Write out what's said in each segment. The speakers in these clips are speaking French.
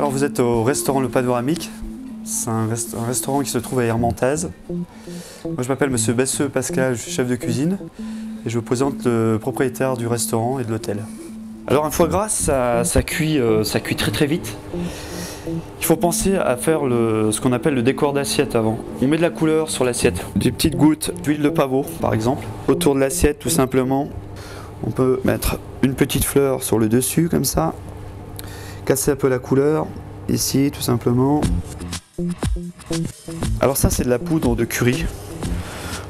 Alors vous êtes au restaurant Le Panoramique. C'est un restaurant qui se trouve à Hermontaise. Moi je m'appelle Monsieur Besseux Pascal, je suis chef de cuisine et je vous présente le propriétaire du restaurant et de l'hôtel. Alors un foie gras, ça cuit très vite. Il faut penser à faire ce qu'on appelle le décor d'assiette avant. On met de la couleur sur l'assiette, des petites gouttes d'huile de pavot par exemple. Autour de l'assiette tout simplement, on peut mettre une petite fleur sur le dessus comme ça. Casser un peu la couleur, ici tout simplement. Alors ça c'est de la poudre de curry.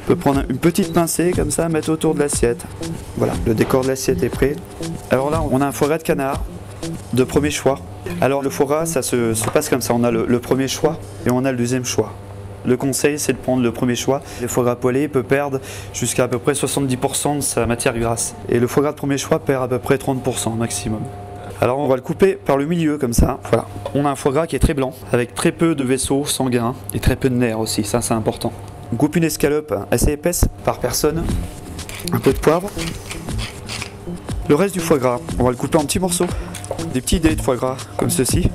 On peut prendre une petite pincée comme ça, mettre autour de l'assiette. Voilà, le décor de l'assiette est prêt. Alors là on a un foie gras de canard de premier choix. Alors le foie gras ça se passe comme ça, on a le premier choix et on a le deuxième choix. Le conseil c'est de prendre le premier choix. Le foie gras poêlé peut perdre jusqu'à à peu près 70% de sa matière grasse. Et le foie gras de premier choix perd à peu près 30% maximum. Alors on va le couper par le milieu comme ça, voilà. On a un foie gras qui est très blanc, avec très peu de vaisseaux sanguins et très peu de nerfs aussi, ça c'est important. On coupe une escalope assez épaisse par personne, un peu de poivre. Le reste du foie gras, on va le couper en petits morceaux, des petits dés de foie gras comme ceci.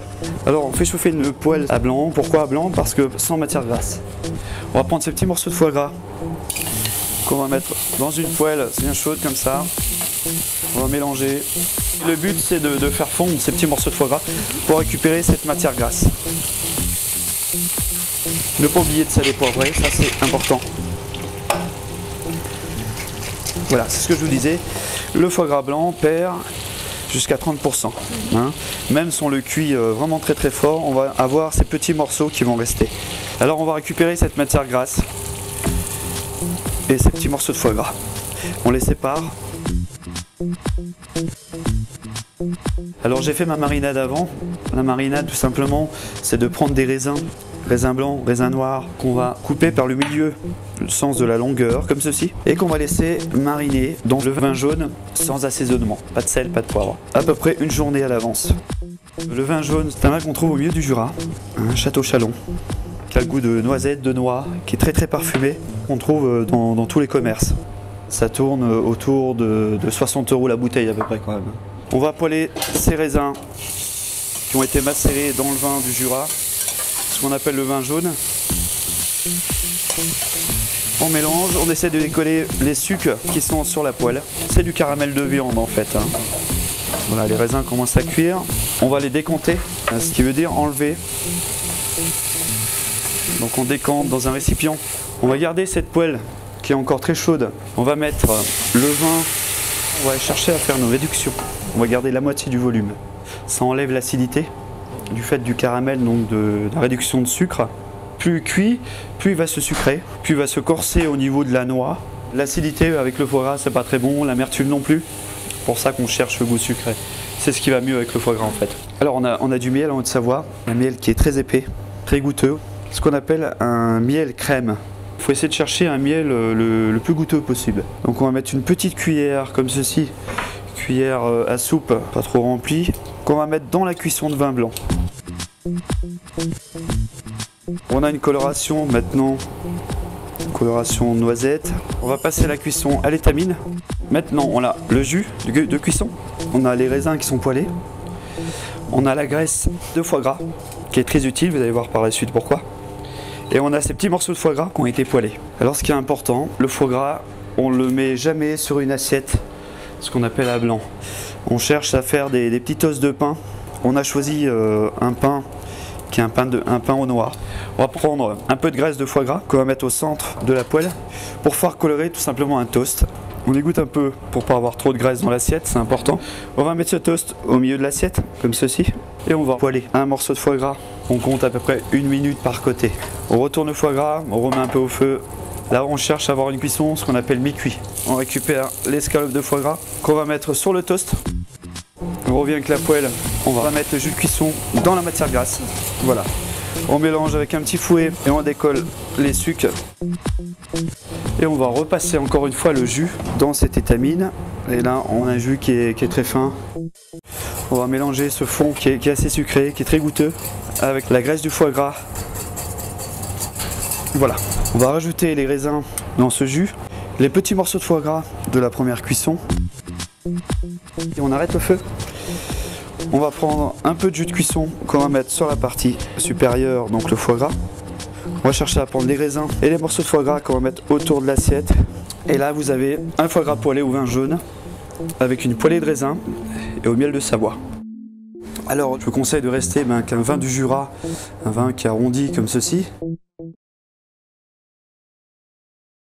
Alors on fait chauffer une poêle à blanc, pourquoi à blanc? Parce que sans matière grasse. On va prendre ces petits morceaux de foie gras qu'on va mettre dans une poêle bien chaude comme ça. On va mélanger. Le but c'est de faire fondre ces petits morceaux de foie gras pour récupérer cette matière grasse. Ne pas oublier de saler poivrer, ça c'est important. Voilà, c'est ce que je vous disais. Le foie gras blanc perd jusqu'à 30%. Hein. Même si on le cuit vraiment très fort, on va avoir ces petits morceaux qui vont rester. Alors on va récupérer cette matière grasse et ces petits morceaux de foie gras. On les sépare. Alors j'ai fait ma marinade avant. La marinade tout simplement c'est de prendre des raisins blancs, raisins noirs qu'on va couper par le milieu, le sens de la longueur comme ceci, et qu'on va laisser mariner dans le vin jaune sans assaisonnement, pas de sel, pas de poivre, à peu près une journée à l'avance. Le vin jaune c'est un vin qu'on trouve au milieu du Jura, un Château Chalon, qui a le goût de noisette, de noix, qui est très parfumé, qu'on trouve dans tous les commerces. Ça tourne autour de 60 € la bouteille à peu près quand même. On va poêler ces raisins qui ont été macérés dans le vin du Jura, ce qu'on appelle le vin jaune. On mélange, on essaie de décoller les sucs qui sont sur la poêle. C'est du caramel de viande en fait. Voilà, les raisins commencent à cuire. On va les décanter, ce qui veut dire enlever. Donc on décante dans un récipient. On va garder cette poêle qui est encore très chaude. On va mettre le vin, on va chercher à faire nos réductions. On va garder la moitié du volume. Ça enlève l'acidité du fait du caramel, donc de la réduction de sucre. Plus il cuit, plus il va se sucrer, plus il va se corser au niveau de la noix. L'acidité avec le foie gras c'est pas très bon, l'amertume non plus. C'est pour ça qu'on cherche le goût sucré. C'est ce qui va mieux avec le foie gras en fait. Alors on a du miel en Haute-Savoie, un miel qui est très épais, très goûteux. Ce qu'on appelle un miel crème. Il faut essayer de chercher un miel le plus goûteux possible. Donc on va mettre une petite cuillère comme ceci, cuillère à soupe, pas trop remplie, qu'on va mettre dans la cuisson de vin blanc. On a une coloration maintenant, coloration noisette. On va passer la cuisson à l'étamine. Maintenant on a le jus de cuisson, on a les raisins qui sont poêlés, on a la graisse de foie gras qui est très utile, vous allez voir par la suite pourquoi. Et on a ces petits morceaux de foie gras qui ont été poêlés. Alors ce qui est important, le foie gras, on ne le met jamais sur une assiette, ce qu'on appelle à blanc. On cherche à faire des petits os de pain. On a choisi un pain qui est un pain aux noix. On va prendre un peu de graisse de foie gras qu'on va mettre au centre de la poêle pour faire colorer tout simplement un toast. On égoutte un peu pour ne pas avoir trop de graisse dans l'assiette, c'est important. On va mettre ce toast au milieu de l'assiette, comme ceci, et on va poêler un morceau de foie gras. On compte à peu près 1 minute par côté. On retourne le foie gras, on remet un peu au feu. Là on cherche à avoir une cuisson, ce qu'on appelle mi-cuit. On récupère l'escalope de foie gras qu'on va mettre sur le toast. On revient avec la poêle, on va mettre le jus de cuisson dans la matière grasse. Voilà. On mélange avec un petit fouet et on décolle les sucs. Et on va repasser encore une fois le jus dans cette étamine. Et là on a un jus qui est très fin. On va mélanger ce fond qui est assez sucré, qui est très goûteux, avec la graisse du foie gras. Voilà. On va rajouter les raisins dans ce jus, les petits morceaux de foie gras de la première cuisson. Et on arrête le feu. On va prendre un peu de jus de cuisson qu'on va mettre sur la partie supérieure, donc le foie gras. On va chercher à prendre les raisins et les morceaux de foie gras qu'on va mettre autour de l'assiette. Et là vous avez un foie gras poêlé au vin jaune avec une poêlée de raisin et au miel de Savoie. Alors je vous conseille de rester qu'un vin du Jura, un vin qui est arrondi comme ceci.